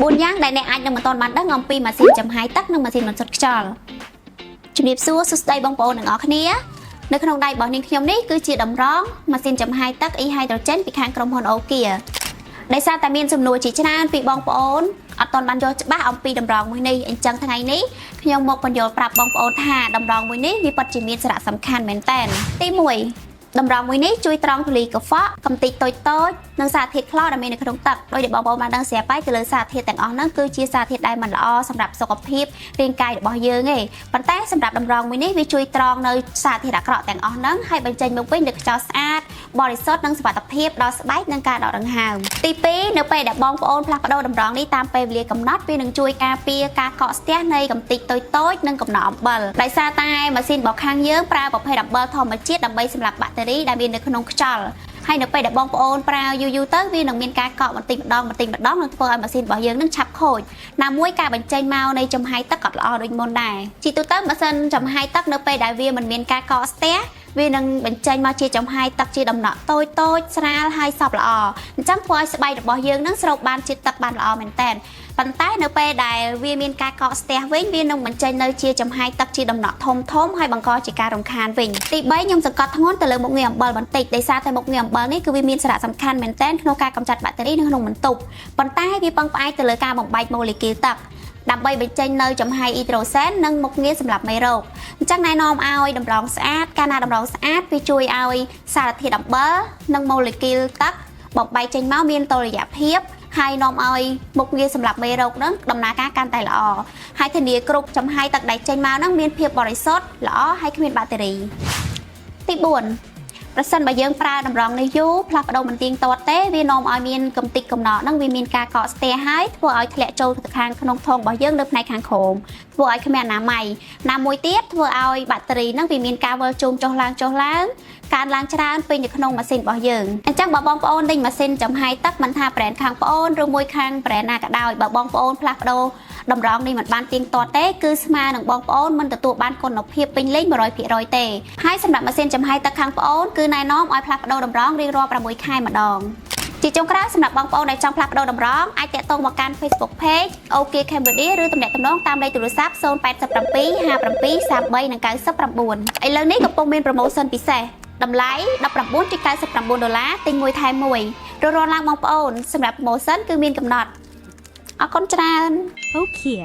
4 យ៉ាងដែលអ្នកអាចនឹងមិនទាន់បានដឹងអំពីម៉ាស៊ីនចំហាយទឹកនិងម៉ាស៊ីនបន្សុទ្ធខ្យល់ជំរាបសួរសួស្តីបងប្អូនទាំងអស់គ្នានៅក្នុងដៃរបស់នាងខ្ញុំនេះគឺជាតម្រងម៉ាស៊ីនចំហាយទឹក e-hydrogen ពីខាងក្រុមហ៊ុន Okia ដោយសារតែមានសំណួរជាច្រើនពីបងប្អូនអត់ទាន់បានយល់ច្បាស់អំពីតម្រងមួយនេះអញ្ចឹងថ្ងៃនេះខ្ញុំមកបញ្យល់ប្រាប់បងប្អូនថាតម្រងមួយនេះវាពិតជាមានសារៈសំខាន់មែនតើទី1តម្រងមួយនេះជួយត្រង់ធូលីកខ្វក់កំទេចតូចៗនិងសារធាតុខ្លដែលមាននៅក្នុងទឹកដោយដែលបងប្អូនបានដឹងស្រាប់ហើយទៅលើសារធាតុទាំងអស់ហ្នឹងគឺជាសារធាតុដែលមិនល្អសម្រាប់សុខភាពរាងកាយរបស់យើងទេប៉ុន្តែសម្រាប់តម្រងមួយនេះវាជួយត្រង់នៅសារធាតុអាក្រក់ទាំងអស់ហ្នឹងហើយបញ្ចេញមកវិញនូវខ្យល់ស្អាតបរិសុទ្ធនិងសុវត្ថិភាពដល់ស្បែកនិងការដកដង្ហើមទី2នៅពេលដែលបងប្អូនផ្លាស់ប្ដូរតម្រងនេះតាមពេលវេលាកំណត់វានឹងជួយការពារការកកស្ទះនៃកំទេចតូចៗនិងកំណកអំបិលដោយសារតែម៉ាស៊ីនរបស់ខាងយើងប្រើប្រភេទអំបិលធម្មជាតិដើម្បីសម្លាប់បាក់តេរីដែលមាននៅក្នុងខ្យល់ហើយនៅពេលដែលបងប្អូនប្រើយូរទៅវានឹងមានការកកបន្តិចម្ដងនឹងធ្វើឲ្យម៉ាស៊ីនរបស់យើងនឹងឆាប់ខូចណាមួយការបញ្ចេញមកនៃចំហាយទឹកក៏ល្អដូចមុនដែរជាទូទៅម៉ាស៊ីនចំហាយទឹកនៅពេលដែលវាមិនមានការកកស្ទះវានឹងបញ្ចេញមកជាចំហាយទឹកជាដំណក់តូចស្រាលហើយសព្វល្អអញ្ចឹងធ្វើឲ្យស្បែករបស់យើងនឹងស្រូបបានជាតិទឹកបានល្អមែនតើប៉ុន្តែនៅពេលដែលវាមានការកកស្ទះវិញវានឹងបញ្ចេញនៅជាចំហាយទឹកជាដំណក់ធំហើយបង្កជាការរំខានវិញទី3ខ្ញុំសង្កត់ធ្ងន់ទៅលើមុខងារអំបិលបន្តិចដោយសារតែមុខងារអំបិលនេះគឺវាមានសារៈសំខាន់មែនតើក្នុងការកម្ចាត់បាក់តេរីនៅក្នុងបន្ទប់ប៉ុន្តែវាពឹងផ្អែកទៅលើការបំបែកម៉ូលេគុលទឹកដើម្បីបញ្ចេញនៅចំហាយអ៊ីដ្រូសែននិងមុខងារសម្រាប់មេរោគអញ្ចឹងណែនាំឲ្យតម្រងស្អាតកាលណាតម្រងស្អាតវាជួយឲ្យសារធាតុអំបិលនិងម៉ូលេគុលទឹកបំបែកចេញមកមានតុល្យភាពហើយនាំឲ្យមុខងារសម្រាប់មេរោគនឹងដំណើរការកាន់តែល្អហើយធានាគ្រប់ចំហាយទឹកដែលចេញមកនឹងមានភាពបរិសុទ្ធល្អហើយគ្មានបាក់តេរីទី4ប្រសិនបើយើងប្រើតម្រងនេះយូរផ្លាស់ប្ដូរមិនទៀងទាត់ទេវានាំឲ្យមានកំទេចកំណកនឹងវាមានការកកស្ទះហើយធ្វើឲ្យធ្លាក់ចូលទៅខាងក្នុងធុងរបស់យើងនៅផ្នែកខាងក្រោមធ្វើឲ្យគ្មានអនាម័យណាមួយទៀតធ្វើឲ្យបាក់តេរីនឹងវាមានការវិលជុំចុះឡើងកើនឡើងច្រើនពេញនៅក្នុងម៉ាស៊ីនរបស់យើងអញ្ចឹងបើបងប្អូនទិញម៉ាស៊ីនចំហាយទឹកមិនថាប្រេនខាងប្អូនឬមួយខាងប្រេនណាក៏ដោយបើបងប្អូនផ្លាស់ប្ដូរតម្រងនេះមិនបានទៀងទាត់ទេគឺស្មើនឹងបងប្អូនមិនទទួលបានគុណភាពពេញលេញ 100% ទេហើយសម្រាប់ម៉ាស៊ីនចំហាយទឹកខាងប្អូនគឺណែនាំឲ្យផ្លាស់ប្ដូរតម្រងរៀងរាល់6ខែម្ដងជាចុងក្រោយសម្រាប់បងប្អូនដែលចង់ផ្លាស់ប្ដូរតម្រងអាចតាក់ទងមកកាន់ Facebook Page Okia Cambodia ឬទំនាក់ទំនងតាមលេខទូរស័ព្ទ087 57 33 99ឥឡូវនេះកំពុងមាន promotion ពិសេសតម្លៃ$19.99ទិញមួយថែមមួយរត់ឡើងបងប្អូនសម្រាប់ promotion គឺមានកំណត់អរគុណច្រើន Okia